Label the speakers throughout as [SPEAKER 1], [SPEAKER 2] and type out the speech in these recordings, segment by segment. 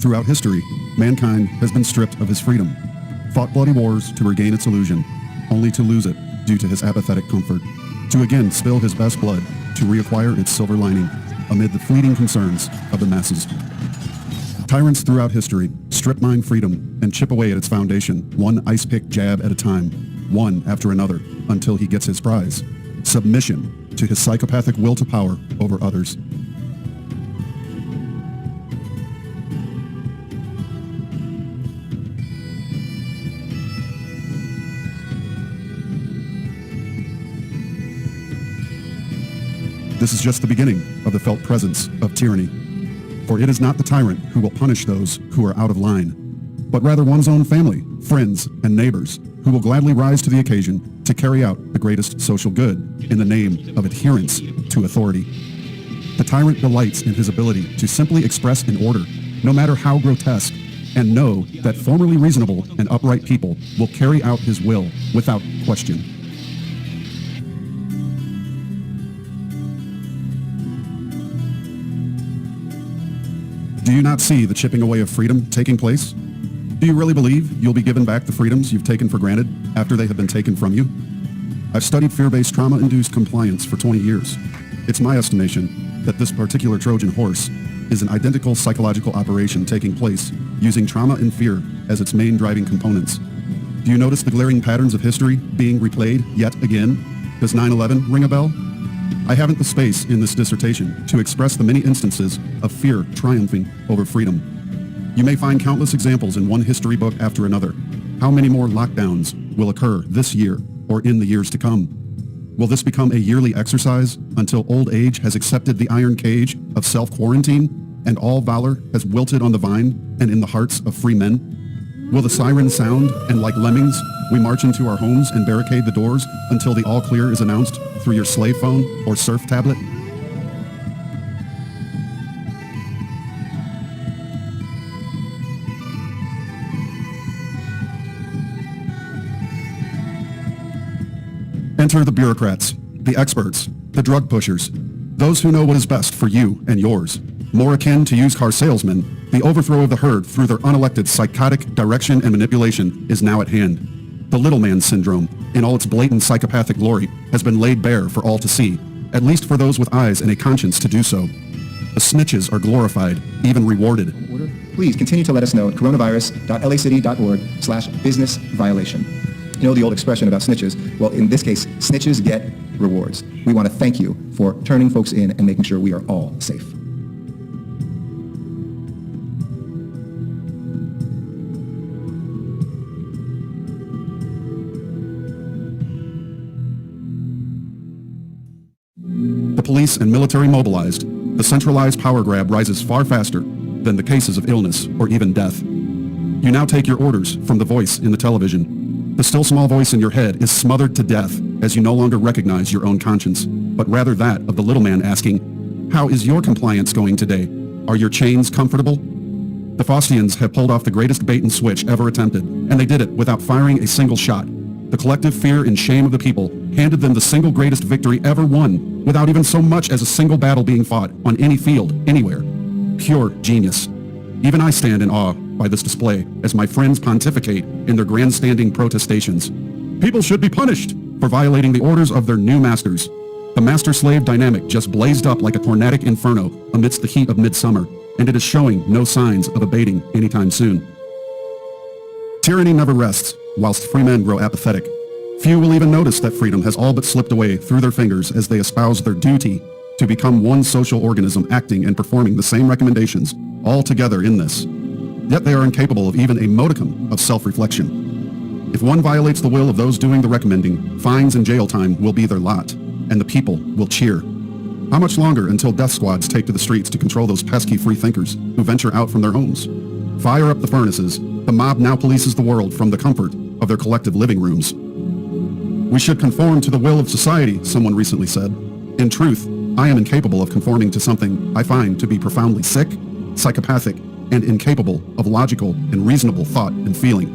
[SPEAKER 1] Throughout history, mankind has been stripped of his freedom, fought bloody wars to regain its illusion, only to lose it due to his apathetic comfort, to again spill his best blood to reacquire its silver lining amid the fleeting concerns of the masses. Tyrants throughout history strip mine freedom and chip away at its foundation, one ice-pick jab at a time, one after another, until he gets his prize, submission to his psychopathic will to power over others. This is just the beginning of the felt presence of tyranny. For it is not the tyrant who will punish those who are out of line, but rather one's own family, friends, and neighbors who will gladly rise to the occasion to carry out the greatest social good in the name of adherence to authority. The tyrant delights in his ability to simply express an order, no matter how grotesque, and know that formerly reasonable and upright people will carry out his will without question. Do you not see the chipping away of freedom taking place? Do you really believe you'll be given back the freedoms you've taken for granted after they have been taken from you? I've studied fear-based trauma-induced compliance for 20 years. It's my estimation that this particular Trojan horse is an identical psychological operation taking place using trauma and fear as its main driving components. Do you notice the glaring patterns of history being replayed yet again? Does 9/11 ring a bell? I haven't the space in this dissertation to express the many instances of fear triumphing over freedom. You may find countless examples in one history book after another. How many more lockdowns will occur this year or in the years to come? Will this become a yearly exercise until old age has accepted the iron cage of self-quarantine and all valor has wilted on the vine and in the hearts of free men? Will the siren sound and like lemmings, we march into our homes and barricade the doors until the all clear is announced through your slave phone or surf tablet? Enter the bureaucrats, the experts, the drug pushers, those who know what is best for you and yours. More akin to used car salesmen, the overthrow of the herd through their unelected psychotic direction and manipulation is now at hand. The little man syndrome, in all its blatant psychopathic glory, has been laid bare for all to see, at least for those with eyes and a conscience to do so. The snitches are glorified, even rewarded.
[SPEAKER 2] Please continue to let us know at coronavirus.lacity.org/business violation. You know the old expression about snitches? Well, in this case, snitches get rewards. We want to thank you for turning folks in and making sure we are all safe.
[SPEAKER 1] The police and military mobilized, the centralized power grab rises far faster than the cases of illness or even death. You now take your orders from the voice in the television. The still small voice in your head is smothered to death as you no longer recognize your own conscience, but rather that of the little man asking, "How is your compliance going today? Are your chains comfortable?" The Faustians have pulled off the greatest bait and switch ever attempted, and they did it without firing a single shot. The collective fear and shame of the people handed them the single greatest victory ever won, without even so much as a single battle being fought on any field, anywhere. Pure genius. Even I stand in awe by this display as my friends pontificate in their grandstanding protestations. People should be punished for violating the orders of their new masters. The master-slave dynamic just blazed up like a tornadic inferno amidst the heat of midsummer, and it is showing no signs of abating anytime soon. Tyranny never rests, whilst free men grow apathetic. Few will even notice that freedom has all but slipped away through their fingers as they espouse their duty to become one social organism acting and performing the same recommendations, all together in this. Yet they are incapable of even a modicum of self-reflection. If one violates the will of those doing the recommending, fines and jail time will be their lot, and the people will cheer. How much longer until death squads take to the streets to control those pesky free thinkers who venture out from their homes? Fire up the furnaces. The mob now polices the world from the comfort of their collective living rooms. We should conform to the will of society, someone recently said. In truth, I am incapable of conforming to something I find to be profoundly sick, psychopathic, and incapable of logical and reasonable thought and feeling.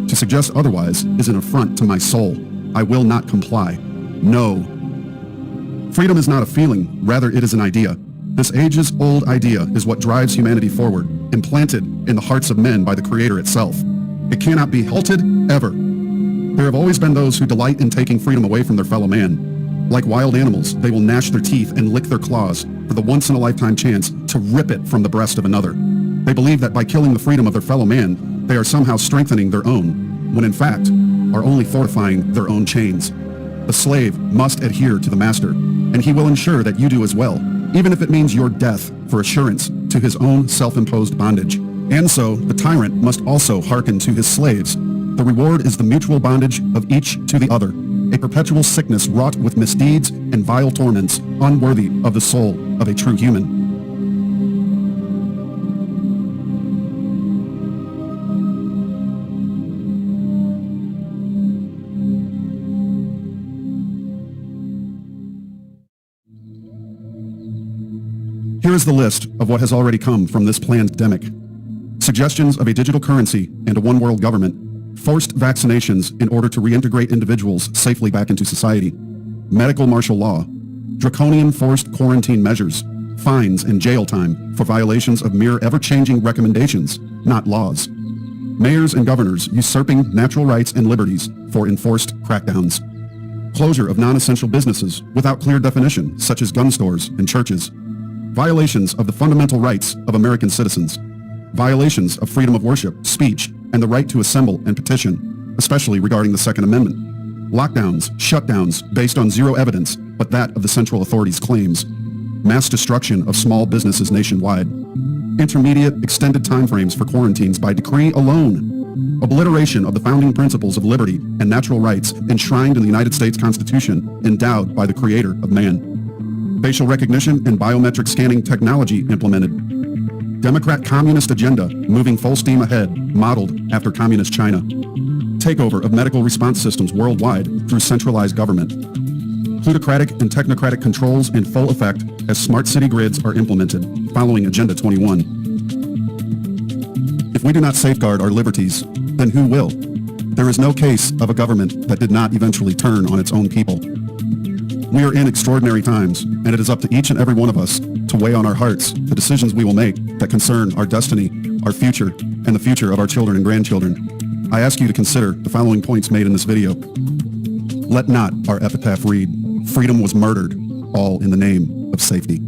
[SPEAKER 1] To suggest otherwise is an affront to my soul. I will not comply. No. Freedom is not a feeling, rather it is an idea. This ages-old idea is what drives humanity forward, implanted in the hearts of men by the Creator itself. It cannot be halted, ever. There have always been those who delight in taking freedom away from their fellow man. Like wild animals, they will gnash their teeth and lick their claws for the once-in-a-lifetime chance to rip it from the breast of another. They believe that by killing the freedom of their fellow man, they are somehow strengthening their own, when in fact, are only fortifying their own chains. The slave must adhere to the master, and he will ensure that you do as well, even if it means your death for assurance to his own self-imposed bondage. And so, the tyrant must also hearken to his slaves. The reward is the mutual bondage of each to the other, a perpetual sickness wrought with misdeeds and vile torments, unworthy of the soul of a true human. Here is the list of what has already come from this pandemic. Suggestions of a digital currency and a one-world government, forced vaccinations in order to reintegrate individuals safely back into society, medical martial law, draconian forced quarantine measures, fines and jail time for violations of mere ever-changing recommendations, not laws, mayors and governors usurping natural rights and liberties for enforced crackdowns, closure of non-essential businesses without clear definition, such as gun stores and churches, violations of the fundamental rights of American citizens, violations of freedom of worship, speech, and the right to assemble and petition, especially regarding the Second Amendment, lockdowns, shutdowns based on zero evidence but that of the central authorities' claims, mass destruction of small businesses nationwide, intermediate extended timeframes for quarantines by decree alone, obliteration of the founding principles of liberty and natural rights enshrined in the United States Constitution endowed by the Creator of man, facial recognition and biometric scanning technology implemented, Democrat communist agenda moving full steam ahead, modeled after communist China, takeover of medical response systems worldwide through centralized government, plutocratic and technocratic controls in full effect as smart city grids are implemented following Agenda 21. If we do not safeguard our liberties, then who will? There is no case of a government that did not eventually turn on its own people. We are in extraordinary times, and it is up to each and every one of us to weigh on our hearts the decisions we will make that concern our destiny, our future, and the future of our children and grandchildren. I ask you to consider the following points made in this video. Let not our epitaph read, "Freedom was murdered, all in the name of safety."